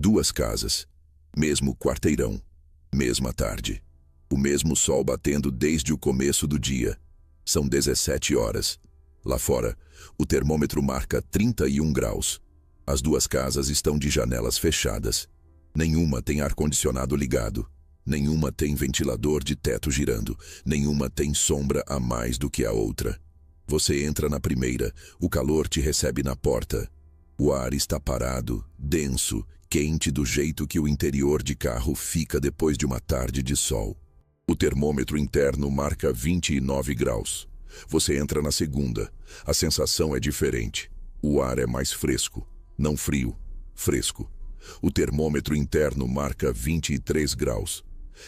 Duas casas, mesmo quarteirão, mesma tarde. O mesmo sol batendo desde o começo do dia. São 17 horas. Lá fora, o termômetro marca 31 graus. As duas casas estão de janelas fechadas. Nenhuma tem ar-condicionado ligado. Nenhuma tem ventilador de teto girando. Nenhuma tem sombra a mais do que a outra. Você entra na primeira, o calor te recebe na porta. O ar está parado, denso, quente do jeito que o interior de carro fica depois de uma tarde de sol. O termômetro interno marca 29 graus. Você entra na segunda. A sensação é diferente. O ar é mais fresco. Não frio, fresco. O termômetro interno marca 23 graus.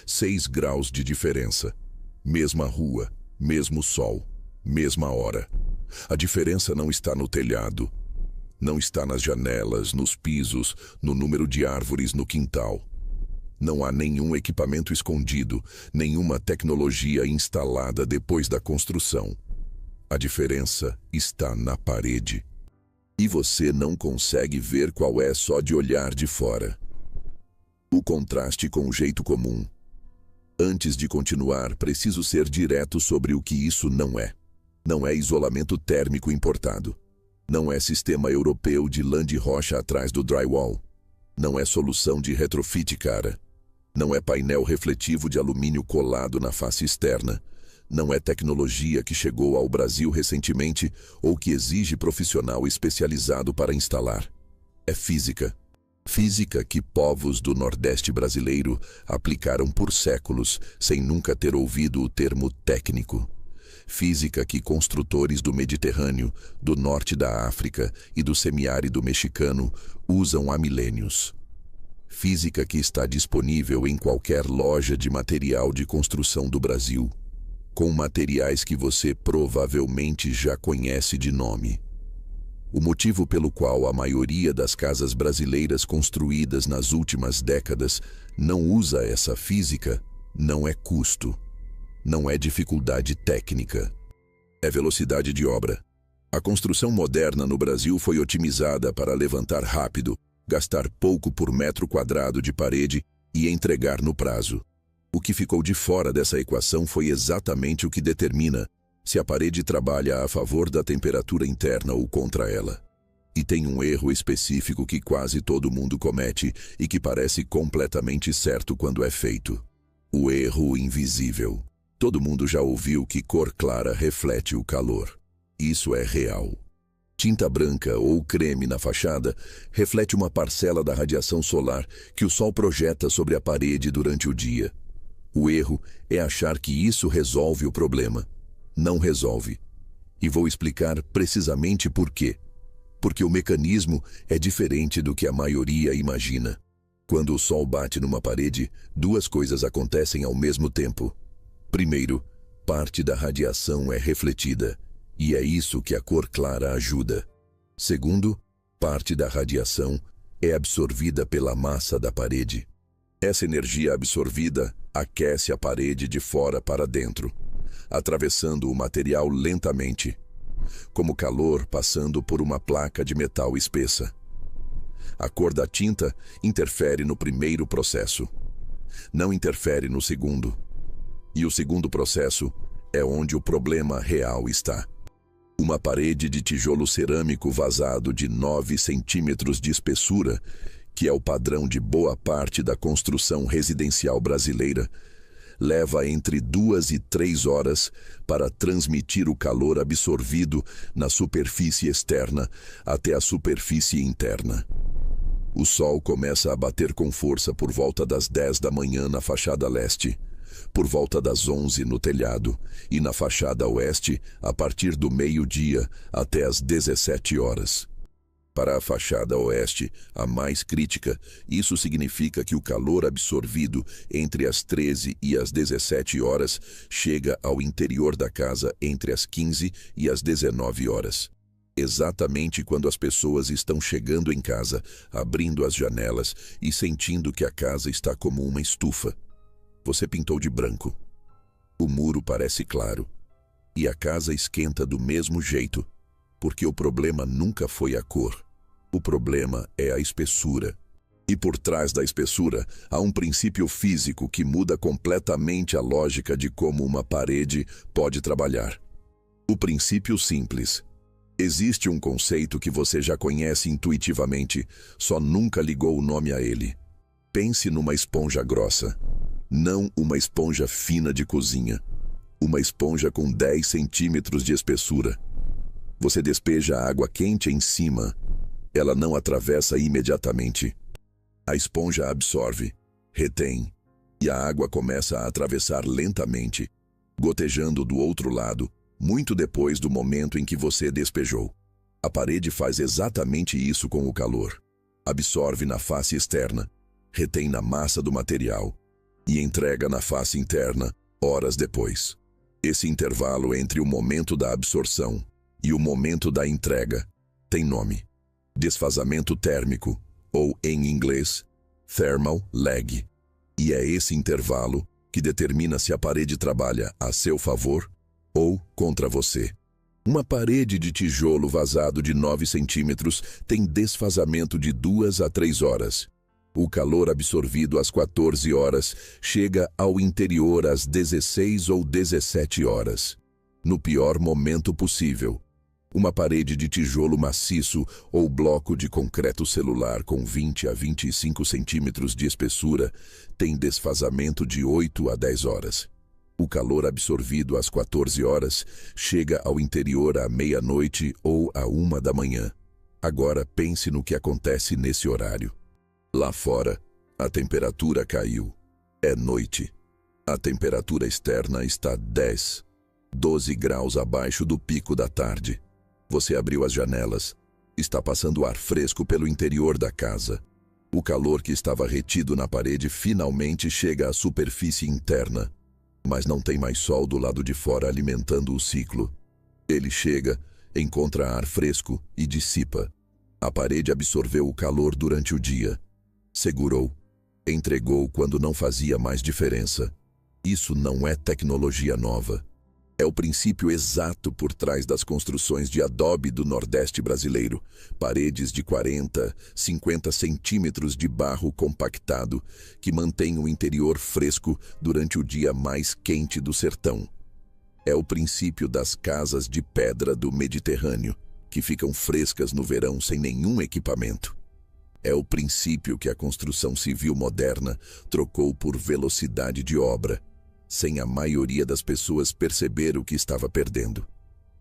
6 graus de diferença. Mesma rua, mesmo sol, mesma hora. A diferença não está no telhado. Não está nas janelas, nos pisos, no número de árvores no quintal. Não há nenhum equipamento escondido, nenhuma tecnologia instalada depois da construção. A diferença está na parede. E você não consegue ver qual é só de olhar de fora. O contraste com o jeito comum. Antes de continuar, preciso ser direto sobre o que isso não é. Não é isolamento térmico importado. Não é sistema europeu de lã de rocha atrás do drywall. Não é solução de retrofit cara. Não é painel refletivo de alumínio colado na face externa. Não é tecnologia que chegou ao Brasil recentemente ou que exige profissional especializado para instalar. É física. Física que povos do Nordeste brasileiro aplicaram por séculos sem nunca ter ouvido o termo técnico. Física que construtores do Mediterrâneo, do norte da África e do semiárido mexicano usam há milênios. Física que está disponível em qualquer loja de material de construção do Brasil, com materiais que você provavelmente já conhece de nome. O motivo pelo qual a maioria das casas brasileiras construídas nas últimas décadas não usa essa física não é custo, não é dificuldade técnica, é velocidade de obra. A construção moderna no Brasil foi otimizada para levantar rápido, gastar pouco por metro quadrado de parede e entregar no prazo. O que ficou de fora dessa equação foi exatamente o que determina se a parede trabalha a favor da temperatura interna ou contra ela. E tem um erro específico que quase todo mundo comete e que parece completamente certo quando é feito. O erro invisível. Todo mundo já ouviu que cor clara reflete o calor. Isso é real. Tinta branca ou creme na fachada reflete uma parcela da radiação solar que o sol projeta sobre a parede durante o dia. O erro é achar que isso resolve o problema. Não resolve. E vou explicar precisamente por quê. Porque o mecanismo é diferente do que a maioria imagina. Quando o sol bate numa parede, duas coisas acontecem ao mesmo tempo. Primeiro, parte da radiação é refletida. E é isso que a cor clara ajuda. Segundo, parte da radiação é absorvida pela massa da parede. Essa energia absorvida aquece a parede de fora para dentro, atravessando o material lentamente, como calor passando por uma placa de metal espessa. A cor da tinta interfere no primeiro processo, não interfere no segundo. E o segundo processo é onde o problema real está. Uma parede de tijolo cerâmico vazado de 9 centímetros de espessura, que é o padrão de boa parte da construção residencial brasileira, leva entre 2 e 3 horas para transmitir o calor absorvido na superfície externa até a superfície interna. O sol começa a bater com força por volta das 10 da manhã na fachada leste, por volta das 11 no telhado e na fachada oeste a partir do meio-dia até as 17 horas. Para a fachada oeste, a mais crítica, isso significa que o calor absorvido entre as 13 e as 17 horas chega ao interior da casa entre as 15 e as 19 horas. Exatamente quando as pessoas estão chegando em casa, abrindo as janelas e sentindo que a casa está como uma estufa. Você pintou de branco. O muro parece claro. E a casa esquenta do mesmo jeito, porque o problema nunca foi a cor. O problema é a espessura. E por trás da espessura, há um princípio físico que muda completamente a lógica de como uma parede pode trabalhar. O princípio simples. Existe um conceito que você já conhece intuitivamente, só nunca ligou o nome a ele. Pense numa esponja grossa. Não uma esponja fina de cozinha. Uma esponja com 10 centímetros de espessura. Você despeja água quente em cima. Ela não atravessa imediatamente. A esponja absorve, retém, e a água começa a atravessar lentamente, gotejando do outro lado, muito depois do momento em que você despejou. A parede faz exatamente isso com o calor. Absorve na face externa, retém na massa do material e entrega na face interna horas depois. Esse intervalo entre o momento da absorção e o momento da entrega tem nome: desfazamento térmico, ou em inglês, thermal lag. E é esse intervalo que determina se a parede trabalha a seu favor ou contra você. Uma parede de tijolo vazado de 9 centímetros tem desfazamento de 2 a 3 horas. O calor absorvido às 14 horas chega ao interior às 16 ou 17 horas. No pior momento possível, uma parede de tijolo maciço ou bloco de concreto celular com 20 a 25 centímetros de espessura tem desfazamento de 8 a 10 horas. O calor absorvido às 14 horas chega ao interior à meia-noite ou à 1 da manhã. Agora pense no que acontece nesse horário. Lá fora, a temperatura caiu. É noite. A temperatura externa está 10, 12 graus abaixo do pico da tarde. Você abriu as janelas. Está passando ar fresco pelo interior da casa. O calor que estava retido na parede finalmente chega à superfície interna. Mas não tem mais sol do lado de fora alimentando o ciclo. Ele chega, encontra ar fresco e dissipa. A parede absorveu o calor durante o dia. Segurou. Entregou quando não fazia mais diferença. Isso não é tecnologia nova. É o princípio exato por trás das construções de adobe do Nordeste brasileiro. Paredes de 40, 50 centímetros de barro compactado que mantêm o interior fresco durante o dia mais quente do sertão. É o princípio das casas de pedra do Mediterrâneo, que ficam frescas no verão sem nenhum equipamento. É o princípio que a construção civil moderna trocou por velocidade de obra, sem a maioria das pessoas perceber o que estava perdendo.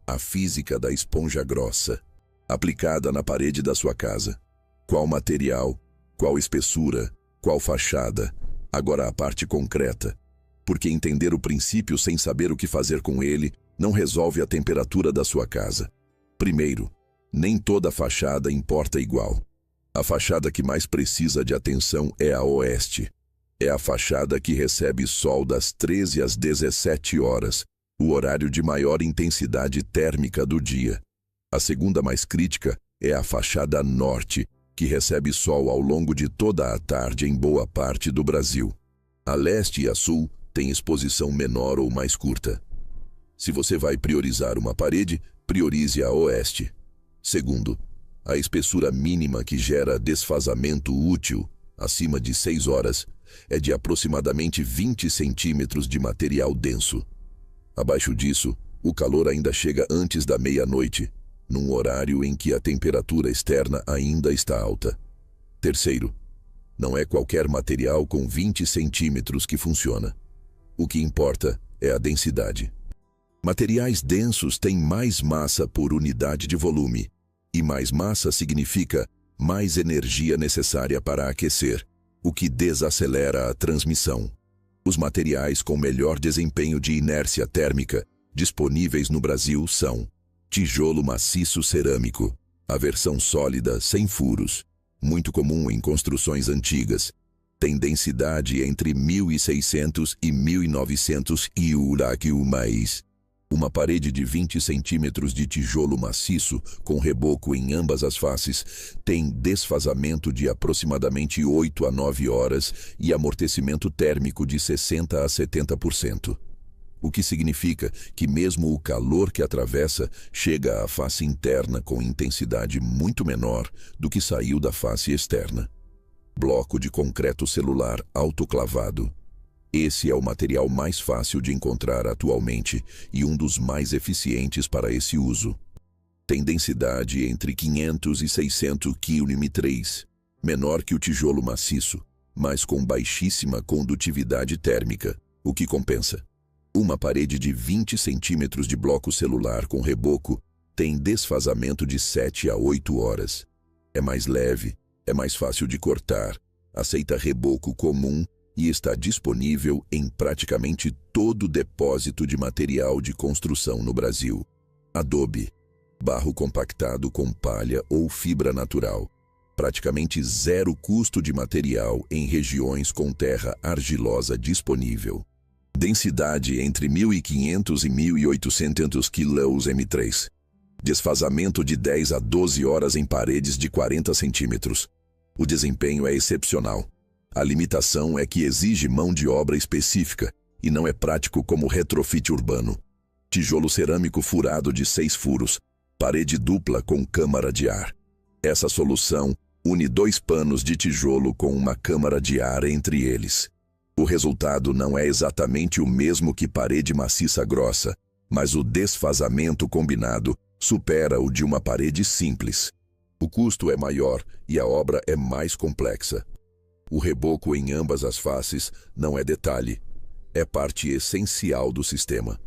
A física da esponja grossa, aplicada na parede da sua casa. Qual material, qual espessura, qual fachada, agora a parte concreta. Porque entender o princípio sem saber o que fazer com ele não resolve a temperatura da sua casa. Primeiro, nem toda fachada importa igual. A fachada que mais precisa de atenção é a oeste. É a fachada que recebe sol das 13 às 17 horas, o horário de maior intensidade térmica do dia. A segunda mais crítica é a fachada norte, que recebe sol ao longo de toda a tarde em boa parte do Brasil. A leste e a sul têm exposição menor ou mais curta. Se você vai priorizar uma parede, priorize a oeste. Segundo, a espessura mínima que gera desfazamento útil, acima de 6 horas, é de aproximadamente 20 centímetros de material denso. Abaixo disso, o calor ainda chega antes da meia-noite, num horário em que a temperatura externa ainda está alta. Terceiro, não é qualquer material com 20 centímetros que funciona. O que importa é a densidade. Materiais densos têm mais massa por unidade de volume, e mais massa significa mais energia necessária para aquecer, o que desacelera a transmissão. Os materiais com melhor desempenho de inércia térmica disponíveis no Brasil são tijolo maciço cerâmico, a versão sólida sem furos, muito comum em construções antigas. Tem densidade entre 1.600 e 1.900 mais. Uma parede de 20 centímetros de tijolo maciço, com reboco em ambas as faces, tem desfazamento de aproximadamente 8 a 9 horas e amortecimento térmico de 60 a 70%. O que significa que mesmo o calor que atravessa chega à face interna com intensidade muito menor do que saiu da face externa. Bloco de concreto celular autoclavado. Esse é o material mais fácil de encontrar atualmente e um dos mais eficientes para esse uso. Tem densidade entre 500 e 600 km3, menor que o tijolo maciço, mas com baixíssima condutividade térmica, o que compensa. Uma parede de 20 centímetros de bloco celular com reboco tem desfazamento de 7 a 8 horas. É mais leve, é mais fácil de cortar, aceita reboco comum e está disponível em praticamente todo depósito de material de construção no Brasil. Adobe, barro compactado com palha ou fibra natural. Praticamente zero custo de material em regiões com terra argilosa disponível. Densidade entre 1.500 e 1.800 km3. Desfazamento de 10 a 12 horas em paredes de 40 centímetros. O desempenho é excepcional. A limitação é que exige mão de obra específica e não é prático como retrofit urbano. Tijolo cerâmico furado de 6 furos, parede dupla com câmara de ar. Essa solução une 2 panos de tijolo com uma câmara de ar entre eles. O resultado não é exatamente o mesmo que parede maciça grossa, mas o desfazamento combinado supera o de uma parede simples. O custo é maior e a obra é mais complexa. O reboco em ambas as faces não é detalhe, é parte essencial do sistema.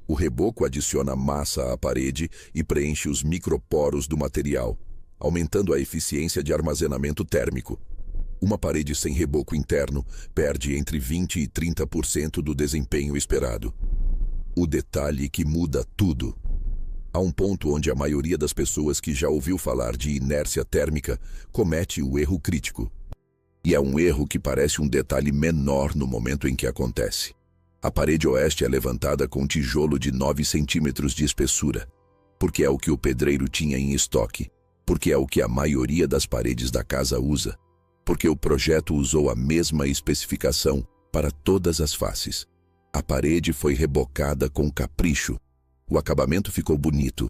O reboco adiciona massa à parede e preenche os microporos do material, aumentando a eficiência de armazenamento térmico. Uma parede sem reboco interno perde entre 20% e 30% do desempenho esperado. O detalhe que muda tudo. Há um ponto onde a maioria das pessoas que já ouviu falar de inércia térmica comete o erro crítico. E é um erro que parece um detalhe menor no momento em que acontece. A parede oeste é levantada com tijolo de 9 centímetros de espessura, porque é o que o pedreiro tinha em estoque, porque é o que a maioria das paredes da casa usa, porque o projeto usou a mesma especificação para todas as faces. A parede foi rebocada com capricho. O acabamento ficou bonito.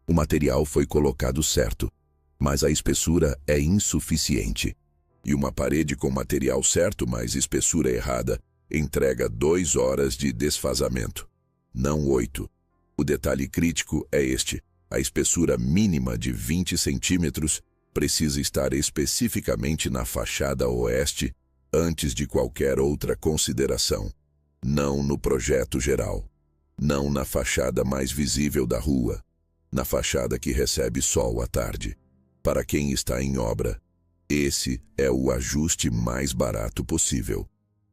O material foi colocado certo, mas a espessura é insuficiente. E uma parede com material certo, mas espessura errada, entrega 2 horas de desfazamento, não 8. O detalhe crítico é este: a espessura mínima de 20 centímetros precisa estar especificamente na fachada oeste antes de qualquer outra consideração. Não no projeto geral. Não na fachada mais visível da rua. Na fachada que recebe sol à tarde. Para quem está em obra, esse é o ajuste mais barato possível.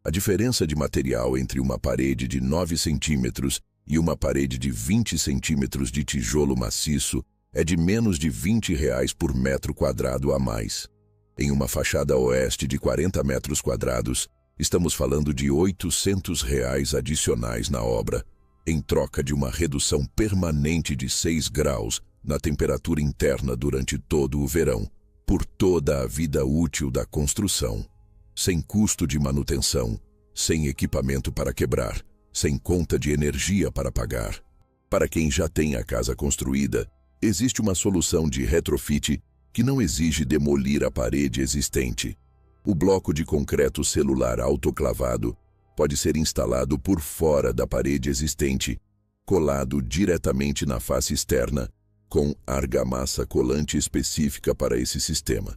A diferença de material entre uma parede de 9 centímetros e uma parede de 20 centímetros de tijolo maciço é de menos de R$ 20 por metro quadrado a mais. Em uma fachada oeste de 40 metros quadrados, estamos falando de R$ 800 adicionais na obra, em troca de uma redução permanente de 6 graus na temperatura interna durante todo o verão, por toda a vida útil da construção, sem custo de manutenção, sem equipamento para quebrar, sem conta de energia para pagar. Para quem já tem a casa construída, existe uma solução de retrofit que não exige demolir a parede existente. O bloco de concreto celular autoclavado pode ser instalado por fora da parede existente, colado diretamente na face externa, com argamassa colante específica para esse sistema.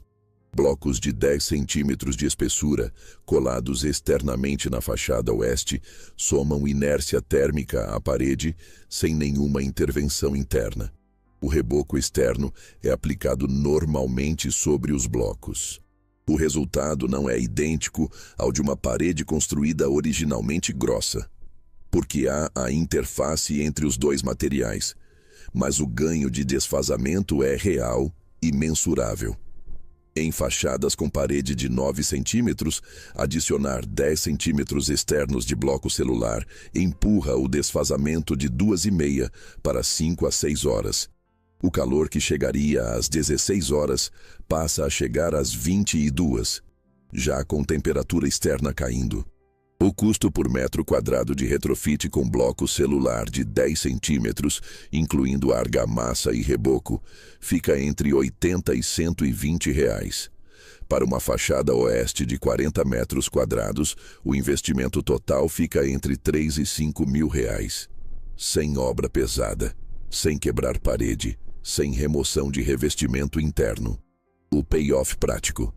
Blocos de 10 centímetros de espessura, colados externamente na fachada oeste, somam inércia térmica à parede sem nenhuma intervenção interna. O reboco externo é aplicado normalmente sobre os blocos. O resultado não é idêntico ao de uma parede construída originalmente grossa, porque há a interface entre os dois materiais, mas o ganho de desfazamento é real e mensurável. Em fachadas com parede de 9 centímetros, adicionar 10 centímetros externos de bloco celular empurra o desfazamento de 2,5 para 5 a 6 horas. O calor que chegaria às 16 horas passa a chegar às 22, já com temperatura externa caindo. O custo por metro quadrado de retrofit com bloco celular de 10 centímetros, incluindo argamassa e reboco, fica entre R$ 80 e R$ 120. Para uma fachada oeste de 40 metros quadrados, o investimento total fica entre 3 e 5 mil reais. Sem obra pesada, sem quebrar parede, sem remoção de revestimento interno. O payoff prático.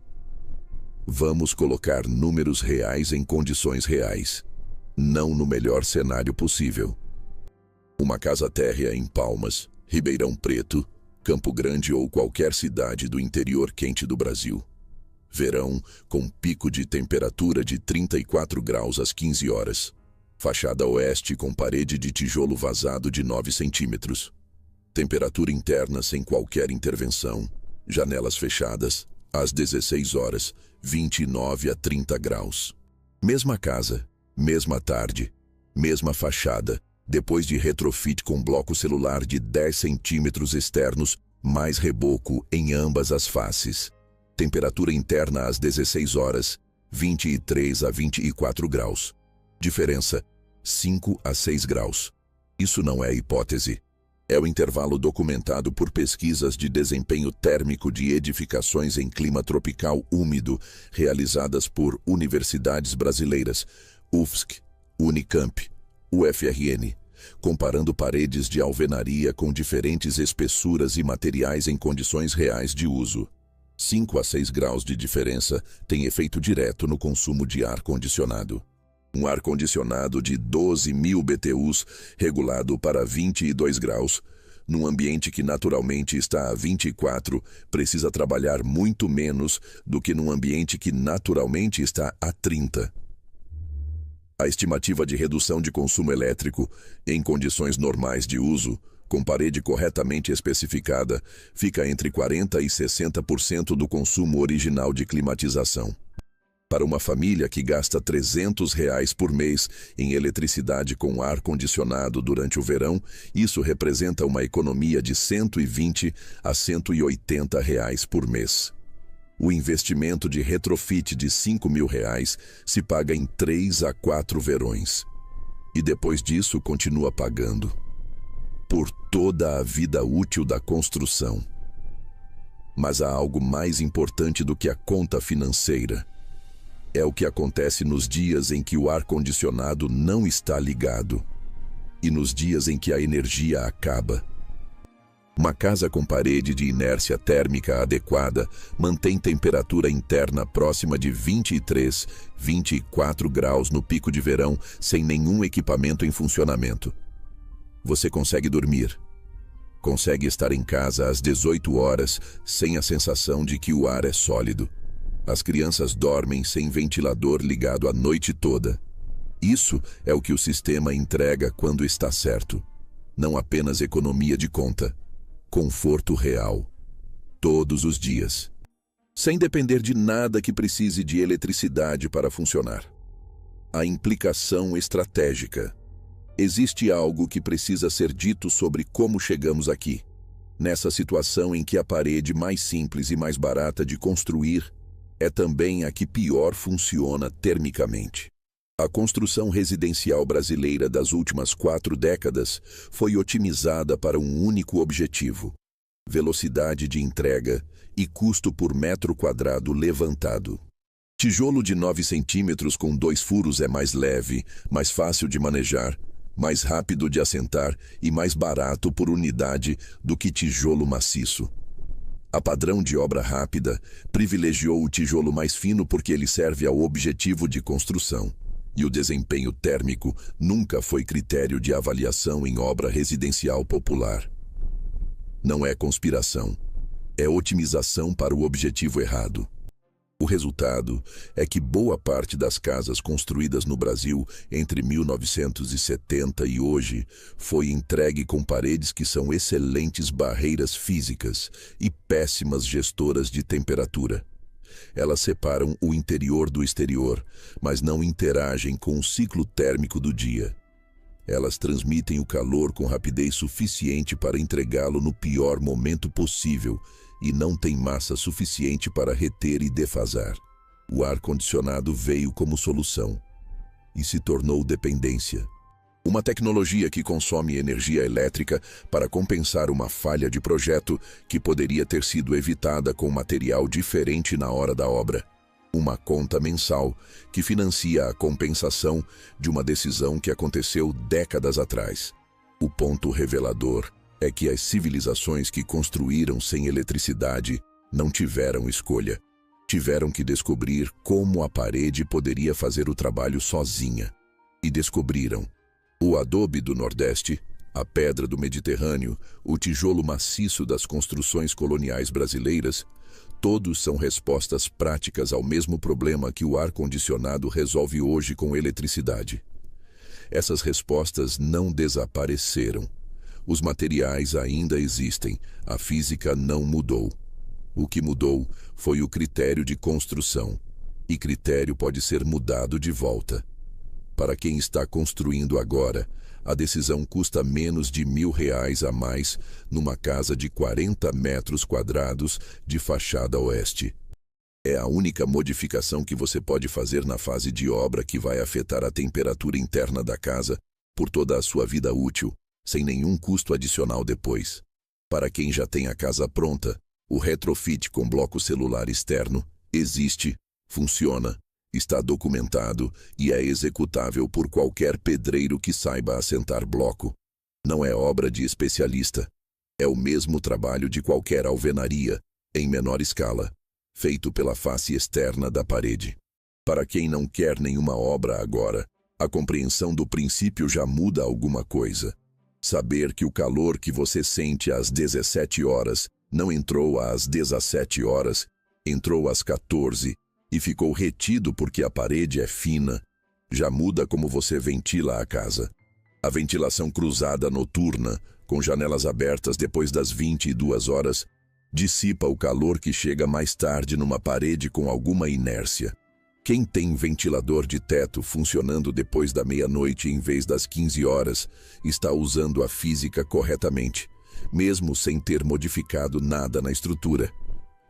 Vamos colocar números reais em condições reais. Não no melhor cenário possível. Uma casa térrea em Palmas, Ribeirão Preto, Campo Grande ou qualquer cidade do interior quente do Brasil. Verão, com pico de temperatura de 34 graus às 15 horas. Fachada oeste com parede de tijolo vazado de 9 centímetros. Temperatura interna sem qualquer intervenção. Janelas fechadas, às 16 horas, 29 a 30 graus. Mesma casa, mesma tarde, mesma fachada, depois de retrofit com bloco celular de 10 centímetros externos, mais reboco em ambas as faces. Temperatura interna às 16 horas, 23 a 24 graus. Diferença, 5 a 6 graus. Isso não é hipótese. É o intervalo documentado por pesquisas de desempenho térmico de edificações em clima tropical úmido, realizadas por universidades brasileiras, UFSC, Unicamp, UFRN, comparando paredes de alvenaria com diferentes espessuras e materiais em condições reais de uso. 5 a 6 graus de diferença tem efeito direto no consumo de ar-condicionado. Um ar-condicionado de 12.000 BTUs, regulado para 22 graus, num ambiente que naturalmente está a 24, precisa trabalhar muito menos do que num ambiente que naturalmente está a 30. A estimativa de redução de consumo elétrico, em condições normais de uso, com parede corretamente especificada, fica entre 40% e 60% do consumo original de climatização. Para uma família que gasta R$300 por mês em eletricidade com ar-condicionado durante o verão, isso representa uma economia de R$120 a R$180 por mês. O investimento de retrofit de R$5 mil se paga em 3 a 4 verões. E depois disso continua pagando. Por toda a vida útil da construção. Mas há algo mais importante do que a conta financeira. É o que acontece nos dias em que o ar-condicionado não está ligado e nos dias em que a energia acaba. Uma casa com parede de inércia térmica adequada mantém temperatura interna próxima de 23, 24 graus no pico de verão sem nenhum equipamento em funcionamento. Você consegue dormir. Consegue estar em casa às 18 horas sem a sensação de que o ar é sólido. As crianças dormem sem ventilador ligado a noite toda. Isso é o que o sistema entrega quando está certo. Não apenas economia de conta. Conforto real. Todos os dias. Sem depender de nada que precise de eletricidade para funcionar. A implicação estratégica. Existe algo que precisa ser dito sobre como chegamos aqui. Nessa situação em que a parede mais simples e mais barata de construir é também a que pior funciona termicamente. A construção residencial brasileira das últimas 4 décadas foi otimizada para um único objetivo: velocidade de entrega e custo por metro quadrado levantado. Tijolo de 9 centímetros com 2 furos é mais leve, mais fácil de manejar, mais rápido de assentar e mais barato por unidade do que tijolo maciço. A padrão de obra rápida privilegiou o tijolo mais fino porque ele serve ao objetivo de construção. E o desempenho térmico nunca foi critério de avaliação em obra residencial popular. Não é conspiração, é otimização para o objetivo errado. O resultado é que boa parte das casas construídas no Brasil entre 1970 e hoje foi entregue com paredes que são excelentes barreiras físicas e péssimas gestoras de temperatura. Elas separam o interior do exterior, mas não interagem com o ciclo térmico do dia. Elas transmitem o calor com rapidez suficiente para entregá-lo no pior momento possível e não têm massa suficiente para reter e defasar. O ar-condicionado veio como solução e se tornou dependência. Uma tecnologia que consome energia elétrica para compensar uma falha de projeto que poderia ter sido evitada com material diferente na hora da obra. Uma conta mensal que financia a compensação de uma decisão que aconteceu décadas atrás. O ponto revelador é que as civilizações que construíram sem eletricidade não tiveram escolha. Tiveram que descobrir como a parede poderia fazer o trabalho sozinha. E descobriram. O adobe do Nordeste, a pedra do Mediterrâneo, o tijolo maciço das construções coloniais brasileiras, todos são respostas práticas ao mesmo problema que o ar-condicionado resolve hoje com eletricidade. Essas respostas não desapareceram. Os materiais ainda existem, a física não mudou. O que mudou foi o critério de construção, e critério pode ser mudado de volta. Para quem está construindo agora, a decisão custa menos de R$1.000 a mais numa casa de 40 metros quadrados de fachada oeste. É a única modificação que você pode fazer na fase de obra que vai afetar a temperatura interna da casa por toda a sua vida útil, sem nenhum custo adicional depois. Para quem já tem a casa pronta, o retrofit com bloco celular externo existe, funciona, está documentado e é executável por qualquer pedreiro que saiba assentar bloco. Não é obra de especialista. É o mesmo trabalho de qualquer alvenaria, em menor escala, feito pela face externa da parede. Para quem não quer nenhuma obra agora, a compreensão do princípio já muda alguma coisa. Saber que o calor que você sente às 17 horas não entrou às 17 horas, entrou às 14 e ficou retido porque a parede é fina, já muda como você ventila a casa. A ventilação cruzada noturna, com janelas abertas depois das 22 horas, dissipa o calor que chega mais tarde numa parede com alguma inércia. Quem tem ventilador de teto funcionando depois da meia-noite em vez das 15 horas, está usando a física corretamente, mesmo sem ter modificado nada na estrutura.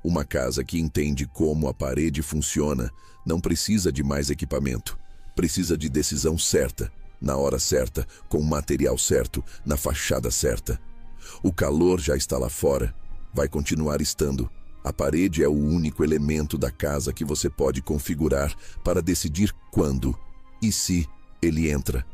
Uma casa que entende como a parede funciona não precisa de mais equipamento. Precisa de decisão certa, na hora certa, com o material certo, na fachada certa. O calor já está lá fora, vai continuar estando. A parede é o único elemento da casa que você pode configurar para decidir quando e se ele entra.